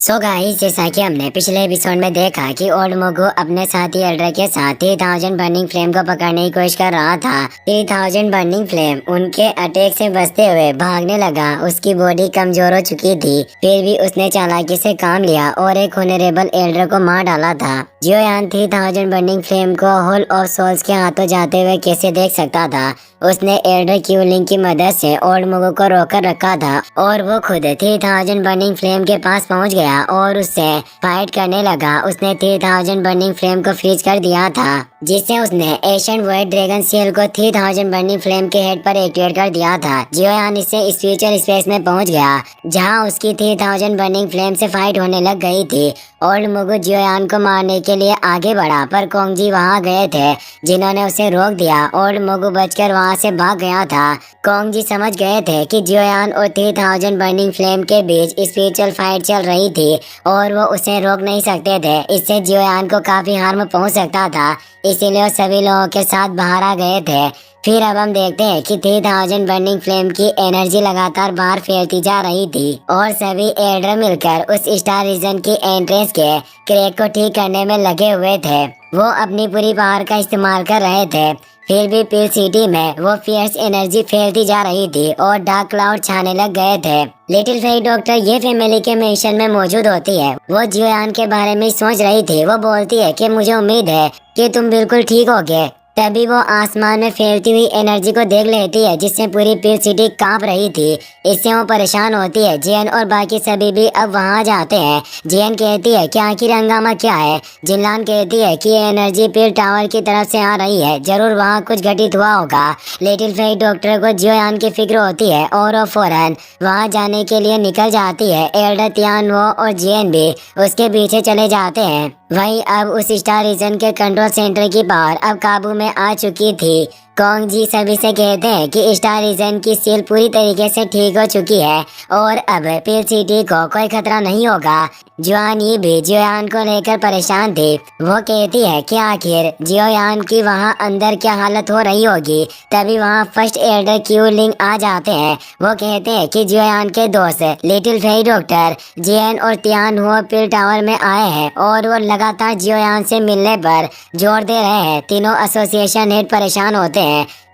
So guys, जैसा कि हमने पिछले एपिसोड में देखा कि ओल्ड मोगू अपने साथी एल्डर के साथ 3000 बर्निंग फ्लेम को पकड़ने की कोशिश कर रहा था। 3000 बर्निंग फ्लेम उनके अटैक से बचते हुए भागने लगा। उसकी बॉडी कमजोर हो चुकी थी, फिर भी उसने चालाकी से काम लिया और एक होनरेबल एल्डर को मार डाला था। जियोयान 3000 बर्निंग फ्लेम को होल ऑफ सोल्स के हाथों जाते हुए कैसे देख सकता था। उसने एल्डर क्यूलिंग की मदद से ओल्ड मोगू को रोकर रखा था और वो खुद 3000 बर्निंग फ्लेम के पास पहुंच गया और उससे फाइट करने लगा। उसने 3000 बर्निंग फ्लेम को फ्रीज कर दिया था, जिससे उसने एशियन वाइट ड्रैगन सील को 3000 बर्निंग फ्लेम के हेड पर एक्टिवेट कर दिया था। जियोयान इससे स्पिरिचुअल स्पेस में पहुंच गया, जहां उसकी 3000 बर्निंग फ्लेम से फाइट होने लग गई थी। ओल्ड मोगू जियोयान को मारने के लिए आगे बढ़ा, पर कोंगजी वहां गए थे, जिन्होंने उसे रोक दिया। ओल्ड मोगू बचकर वहां से भाग गया था। कोंगजी समझ गए थे कि जियोयान और 3000 बर्निंग फ्लेम के बीच स्पिरिचुअल फाइट चल रही थी और वो उसे रोक नहीं सकते थे। इससे जियोयान को काफी हार्म पहुंच सकता था, इसीलिए वो सभी लोगों के साथ बाहर आ गए थे। फिर अब हम देखते हैं कि 3000 बर्निंग फ्लेम की एनर्जी लगातार बाहर फैलती जा रही थी और सभी एल्डर मिलकर उस स्टार रीजन की एंट्रेंस के क्रैक को ठीक करने में लगे हुए थे। वो अपनी पूरी पावर का इस्तेमाल कर रहे थे, फिर भी पिल सिटी में वो फियर्स एनर्जी फैलती जा रही थी और डार्क क्लाउड छाने लग गए थे। लिटिल फेरी डॉक्टर ये फैमिली के मिशन में मौजूद होती है। वो जियोयान के बारे में सोच रही थी। वो बोलती है कि मुझे उम्मीद है कि तुम बिल्कुल ठीक होगे। तभी वो आसमान में फैलती हुई एनर्जी को देख लेती है, जिससे पूरी पिल सिटी कांप रही थी। इससे वो परेशान होती है। जियन और बाकी सभी भी अब वहां जाते हैं। जियन कहती है कि आखिर हंगामा क्या है। जिनलान कहती है कि ये एनर्जी पिल टावर की तरफ से आ रही है, जरूर वहाँ कुछ घटित हुआ होगा। लिटिल फेरी डॉक्टर को जियोयान की फिक्र होती है और वो फौरन वहाँ जाने के लिए निकल जाती है। एल्डर तियान वो और जियन भी उसके पीछे चले जाते हैं। वहीं अब उस स्टार रीजन के कंट्रोल सेंटर की पावर अब काबू में आ चुकी थी। कोंगजी सभी से कहते हैं कि स्टार रीजन की सील पूरी तरीके से ठीक हो चुकी है और अब पिल सिटी को कोई खतरा नहीं होगा। जुआन ये भी जियोयान को लेकर परेशान थी। वो कहती है कि आखिर जियोयान की वहाँ अंदर क्या हालत हो रही होगी। तभी वहाँ फर्स्ट एल्डर क्यूलिंग आ जाते हैं। वो कहते हैं कि जियोयान के दोस्त लिटिल फेरी डॉक्टर जियन और तियान हुआ पिल टावर में आए हैं और वो लगातार जियोयान से मिलने पर जोर दे रहे हैं। तीनों एसोसिएशन हेड परेशान होते हैं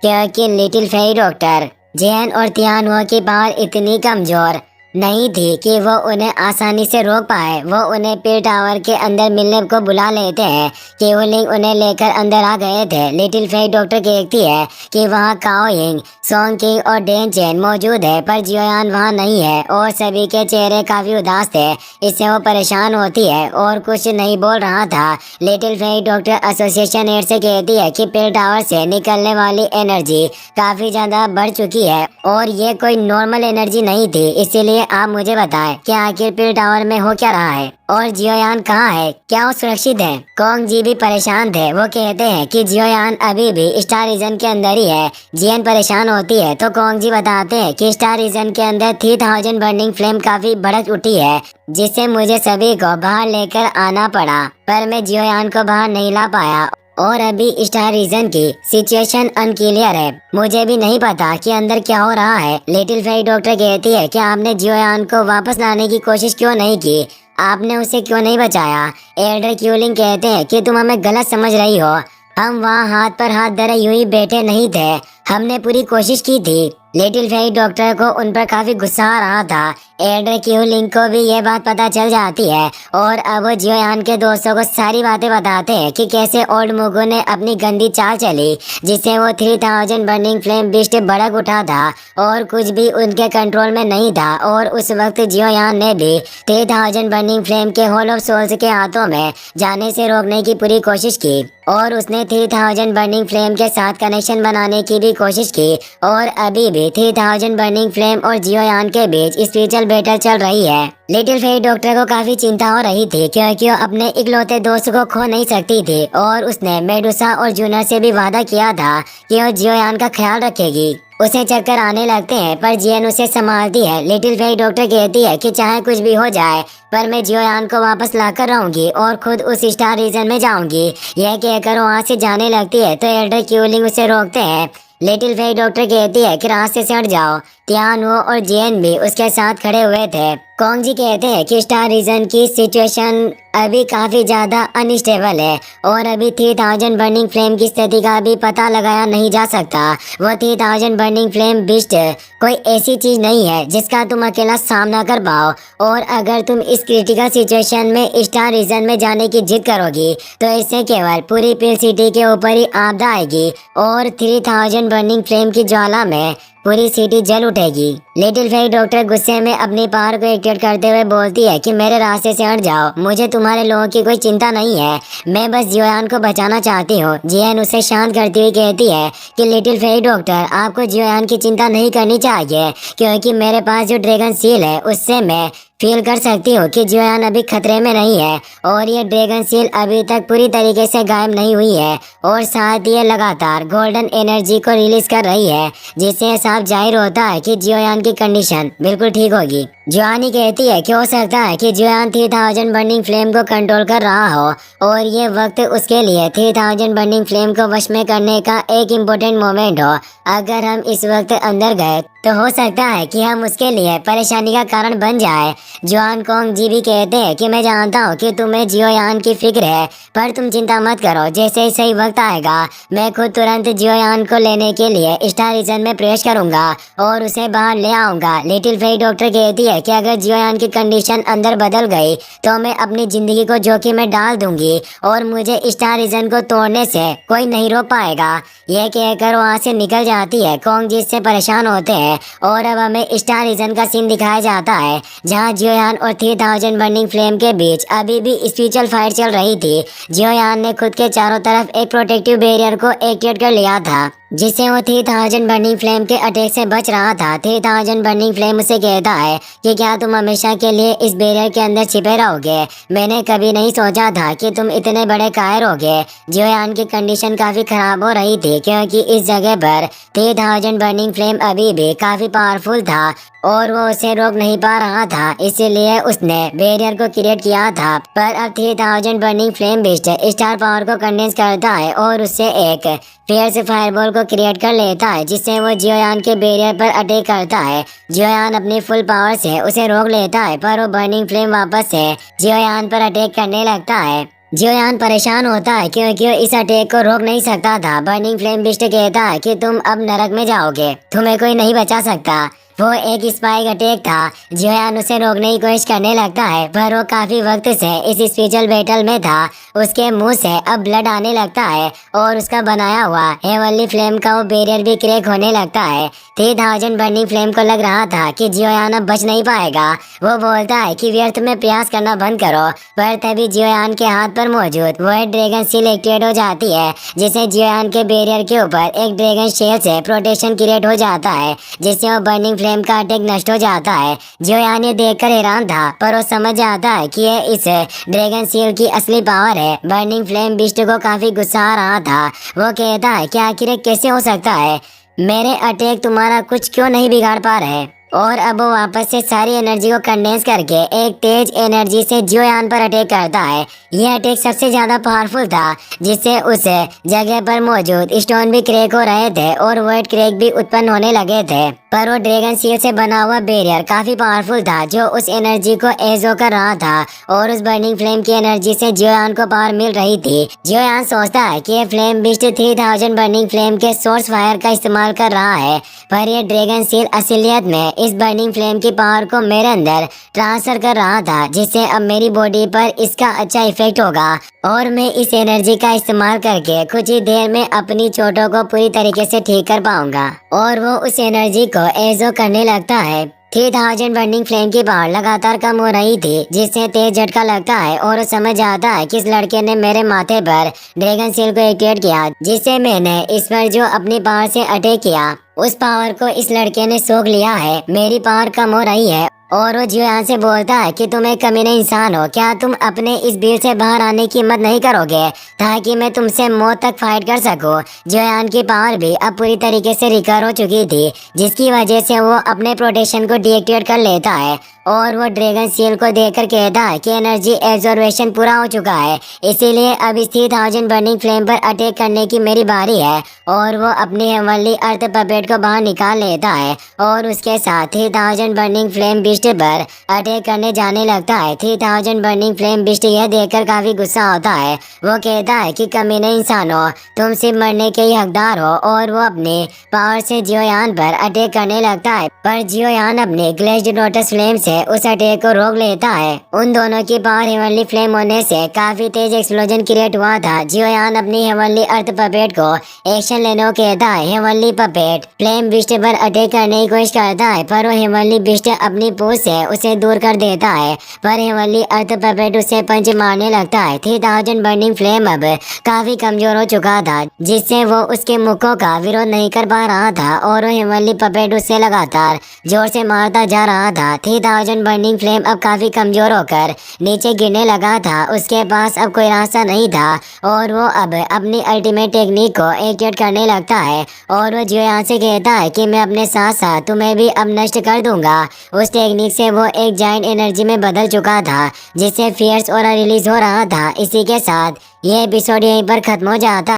क्योंकि लिटिल फेरी डॉक्टर जियन और तियान हुआ की पावर इतनी कमजोर नहीं थी कि वो उन्हें आसानी से रोक पाए। वो उन्हें पिल टावर के अंदर मिलने को बुला लेते हैं। केवलिंग उन्हें लेकर अंदर आ गए थे। लिटिल फेरी डॉक्टर कहती है कि वहाँ काओयिंग, सोंग किंग और डेन चेन मौजूद है, पर जियोयान वहाँ नहीं है और सभी के चेहरे काफी उदास थे। इससे वो परेशान होती है और कुछ नहीं बोल रहा था। Little fairy doctor association head से कहती है कि पिल टावर से निकलने वाली एनर्जी काफी ज्यादा बढ़ चुकी है और ये कोई नॉर्मल एनर्जी नहीं थी। इसीलिए आप मुझे बताएं कि आखिर पिल टावर में हो क्या रहा है और जियोयान कहाँ है, क्या वो सुरक्षित है। कोंगजी भी परेशान थे। वो कहते हैं कि जियोयान अभी भी स्टार रीजन के अंदर ही है। जियन परेशान होती है तो कोंगजी बताते हैं कि स्टार रीजन के अंदर 3000 बर्निंग फ्लेम काफी भड़क उठी है, जिससे मुझे सभी को बाहर लेकर आना पड़ा, पर मैं जियोयान को बाहर नहीं ला पाया और अभी स्टार रीजन की सिचुएशन अनक्लियर है। मुझे भी नहीं पता कि अंदर क्या हो रहा है। लिटिल फेरी डॉक्टर कहती है कि आपने जियोयान को वापस लाने की कोशिश क्यों नहीं की, आपने उसे क्यों नहीं बचाया। एल्डर क्यूलिंग कहते हैं कि तुम हमें गलत समझ रही हो। हम वहाँ हाथ पर हाथ धरे यूं ही बैठे नहीं थे, हमने पूरी कोशिश की थी। लिटिल फेरी डॉक्टर को उन पर काफी गुस्सा आ रहा था। एल्डर क्यूलिंग को भी ये बात पता चल जाती है और अब वो जियोयान के दोस्तों को सारी बातें बताते हैं कि कैसे ओल्ड मोगू ने अपनी गंदी चाल चली, जिससे वो 3000 बर्निंग फ्लेम बिस्ट भड़क उठा था और कुछ भी उनके कंट्रोल में नहीं था। और उस वक्त जियोयान ने भी 3000 बर्निंग फ्लेम के होल ऑफ सोल्स के हाथों में जाने से रोकने की पूरी कोशिश की और उसने 3000 बर्निंग फ्लेम के साथ कनेक्शन बनाने की भी कोशिश की और अभी भी 3000 बर्निंग फ्लेम और जियोयान के बीच स्पिरिचुअल बैटल चल रही है। लिटिल फेरी डॉक्टर को काफी चिंता हो रही थी क्योंकि वो अपने इकलौते दोस्त को खो नहीं सकती थी और उसने मेडुसा और जूनर से भी वादा किया था कि वो जियोयान का ख्याल रखेगी। उसे चक्कर आने लगते हैं पर जियन उसे संभालती है। लिटिल फेरी डॉक्टर कहती है कि चाहे कुछ भी हो जाए, पर मैं जियोयान को वापस लाकर रहूंगी और खुद उस स्टार रीजन में जाऊंगी। यह कहकर वहाँ से जाने लगती है तो एल्डर क्यूलिंग उसे रोकते हैं। लिटिल फेरी डॉक्टर कहती है कि रास्ते से हट जाओ। तियान वो और जियन भी उसके साथ खड़े हुए थे। कॉन्ग जी कहते हैं कि स्टार रीजन की सिचुएशन अभी काफी ज्यादा अनस्टेबल है और अभी 3000 बर्निंग फ्लेम की स्थिति का भी पता लगाया नहीं जा सकता। वो 3000 बर्निंग फ्लेम बिस्ट कोई ऐसी चीज नहीं है जिसका तुम अकेला सामना कर पाओ, और अगर तुम इस क्रिटिकल सिचुएशन में स्टार रीजन में जाने की जिद करोगी तो इससे केवल पूरी पिल सिटी के ऊपर ही आपदा आएगी और 3000 बर्निंग फ्लेम की ज्वाला में पूरी सिटी जल उठेगी। लिटिल फेरी डॉक्टर गुस्से में अपनी पावर को एक्टिवेट करते हुए बोलती है कि मेरे रास्ते से हट जाओ, मुझे तुम्हारे लोगों की कोई चिंता नहीं है, मैं बस जियोयान को बचाना चाहती हूँ। जियान उसे शांत करती हुई कहती है कि लिटिल फेरी डॉक्टर, आपको जियोयान की चिंता नहीं करनी चाहिए, क्योंकि मेरे पास जो ड्रैगन सील है उससे मैं फील कर सकती हूँ कि जियोयान अभी खतरे में नहीं है, और ये ड्रैगन सील अभी तक पूरी तरीके से गायब नहीं हुई है, और साथ ये लगातार गोल्डन एनर्जी को रिलीज कर रही है, जिससे साफ जाहिर होता है कि जियोयान की कंडीशन बिल्कुल ठीक होगी। जोआनी कहती है कि हो सकता है कि जियोयान 3000 बर्निंग फ्लेम को कंट्रोल कर रहा हो, और ये वक्त उसके लिए 3000 बर्निंग फ्लेम को वश में करने का एक इम्पोर्टेंट मोमेंट हो। अगर हम इस वक्त अंदर गए तो हो सकता है कि हम उसके लिए परेशानी का कारण बन जाए। जुआन कॉन्ग जी भी कहते हैं कि मैं जानता हूँ कि तुम्हें जियोयान की फिक्र है, पर तुम चिंता मत करो, जैसे ही सही वक्त आएगा मैं खुद तुरंत जियोयान को लेने के लिए स्टार रीजन में प्रवेश करूंगा और उसे बाहर ले आऊंगा। लिटिल फेरी डॉक्टर कहती है कि अगर जियोयान की कंडीशन अंदर बदल गई तो मैं अपनी जिंदगी को जोखिम में डाल दूंगी और मुझे स्टार रीजन को तोड़ने से कोई नहीं रोक पाएगा। यह कहकर वहाँ से निकल जाती है। कॉन्ग जी इससे परेशान होते हैं और अब हमें स्टार रीजन का सीन दिखाया जाता है, जहाँ जियोयान और 3000 बर्निंग फ्लेम के बीच अभी भी स्पिरिचुअल फाइट चल रही थी। जियोयान ने खुद के चारों तरफ एक प्रोटेक्टिव बैरियर को एक्टिवेट कर लिया था, जिससे वो 3000 बर्निंग फ्लेम के अटैक से बच रहा था। 3000 बर्निंग फ्लेम उसे कहता है कि क्या तुम हमेशा के लिए इस बैरियर के अंदर छिपे रहोगे? मैंने कभी नहीं सोचा था कि तुम इतने बड़े कायर होगे। जियोयान की कंडीशन काफी खराब हो रही थी, क्योंकि इस जगह पर 3000 बर्निंग फ्लेम अभी भी काफी पावरफुल था और वो उसे रोक नहीं पा रहा था, इसलिए उसने बैरियर को क्रिएट किया था। पर अब 3000 burning flame beast star power को कंडेंस करता है और उससे एक फियर्स फायरबॉल को क्रिएट कर लेता है, जिससे वो जियोयान के बैरियर पर अटैक करता है। जियोयान अपनी फुल पावर से उसे रोक लेता है, पर वो बर्निंग फ्लेम वापस से जियोयान पर अटैक करने लगता है। जियोयान परेशान होता है क्योंकि वो इस अटैक को रोक नहीं सकता था। बर्निंग फ्लेम बिस्ट कहता है कि तुम अब नरक में जाओगे, तुम्हें कोई नहीं बचा सकता। वो एक स्पाइक अटैक था। जियोयान उसे रोकने की कोशिश करने लगता है, पर वो काफी वक्त से इस स्पेशल बैटल में था। उसके मुंह से अब ब्लड आने लगता है और उसका बनाया हुआ हेवनली फ्लेम का वो बैरियर भी क्रैक होने लगता है। 3000 बर्निंग फ्लेम को लग रहा था कि जियोयान अब बच नहीं पाएगा। वो बोलता है कि व्यर्थ में प्रयास करना बंद करो, पर तभी जियोयान के हाथ पर मौजूद वो ड्रैगन सील एक्टिवेट हो जाती है, जिससे जियोयान के बैरियर के ऊपर एक ड्रैगन शेल से प्रोटेक्शन क्रिएट हो जाता है, जिससे वो बर्निंग फ्लेम का अटैक नष्ट हो जाता है। जियोयान ये देखकर हैरान था, पर वो समझ जाता है कि ये इस ड्रैगन सील की असली पावर है। बर्निंग फ्लेम बिस्ट को काफी गुस्सा आ रहा था। वो कहता है कि आखिर ये कैसे हो सकता है, मेरे अटैक तुम्हारा कुछ क्यों नहीं बिगाड़ पा रहे? और अब वो वापस से सारी एनर्जी को कंडेंस करके एक तेज एनर्जी से जियोयान पर अटैक करता है। यह अटैक सबसे ज्यादा पावरफुल था, जिससे उस जगह पर मौजूद स्टोन भी क्रैक हो रहे थे और वर्ड क्रैक भी उत्पन्न होने लगे थे। पर वो ड्रैगन सील से बना हुआ बैरियर काफी पावरफुल था, जो उस एनर्जी को एजो कर रहा था, और उस बर्निंग फ्लेम की एनर्जी से जियोयान को पावर मिल रही थी। जियोयान सोचता है कि ये फ्लेम बिस्ट 3000 बर्निंग फ्लेम के सोर्स फायर का इस्तेमाल कर रहा है, पर ये ड्रैगन सील असलियत में इस बर्निंग फ्लेम की पावर को मेरे अंदर ट्रांसफर कर रहा था, जिससे अब मेरी बॉडी पर इसका अच्छा इफेक्ट होगा और मैं इस एनर्जी का इस्तेमाल करके कुछ ही देर में अपनी चोटों को पूरी तरीके से ठीक कर पाऊंगा। और वो उस एनर्जी को एजो करने लगता है। 3000 बर्निंग फ्लेम की पावर लगातार कम हो रही थी, जिससे तेज झटका लगता है और वो समझ आता है कि इस लड़के ने मेरे माथे पर ड्रैगन सील को एक्टिवेट किया, जिससे मैंने इस पर जो अपनी पावर से अटैक किया उस पावर को इस लड़के ने सोख लिया है। मेरी पावर कम हो रही है। और वो जियोयान से बोलता है कि तुम एक कमीने इंसान हो, क्या तुम अपने इस भीड़ से बाहर आने की हिम्मत नहीं करोगे ताकि मैं तुमसे मौत तक फाइट कर सकूं? जियोयान की पावर भी अब पूरी तरीके से रिकवर हो चुकी थी, जिसकी वजह से वो अपने प्रोटेक्शन को डीएक्टिवेट कर लेता है और वो ड्रैगन सील को देखकर कहता है कि एनर्जी एब्जॉर्वेशन पूरा हो चुका है, इसीलिए अब इस 3000 बर्निंग फ्लेम पर अटैक करने की मेरी बारी है। और वो अपनी हेवनली अर्थ पपेट को बाहर निकाल लेता है और उसके साथ 3000 बर्निंग फ्लेम बिस्ट पर अटैक करने जाने लगता है। 3000 बर्निंग फ्लेम बिस्ट यह देखकर काफी गुस्सा होता है। वो कहता है कि कमीने इंसानों, तुम सिर्फ मरने के ही हकदार हो। और वो अपने पावर से जियोयान पर अटैक करने लगता है, पर जियोयान अपने ग्लेज्ड लोटस फ्लेम से उस अटैक को रोक लेता है। उन दोनों की पावर हेवनली फ्लेम होने से काफी तेज एक्सप्लोजन क्रिएट हुआ था। जियोयान अपनी हेवनली अर्थ पपेट को एक्शन लेने को कहता है। हेवनली पपेट फ्लेम बिस्ट पर अटैक करने की कोशिश करता है, पर वो हेवनली बिस्ट अपनी पूंछ से उसे दूर कर देता है। पर हेवनली अर्थ पपेट उसे पंच मारने लगता है। 3000 बर्निंग फ्लेम अब काफी कमजोर हो चुका था, जिससे वो उसके मुक्कों का विरोध नहीं कर पा रहा था और वो हेवनली पपेट उससे लगातार जोर से मारता जा रहा था। 3000 बर्निंग फ्लेम अब काफी कमजोर होकर नीचे गिरने लगा था। उसके पास अब कोई रास्ता नहीं था और वो अब अपनी अल्टीमेट टेक्निक को एक्टिवेट करने लगता है। और वो जियोयान से कहता है कि मैं अपने साथ साथ तुम्हें भी अब नष्ट कर दूंगा। उस टेक्निक से वो एक जायंट एनर्जी में बदल चुका था, जिससे फियर्स और रिलीज हो रहा था। इसी के साथ ये एपिसोड यहीं पर खत्म हो जाता।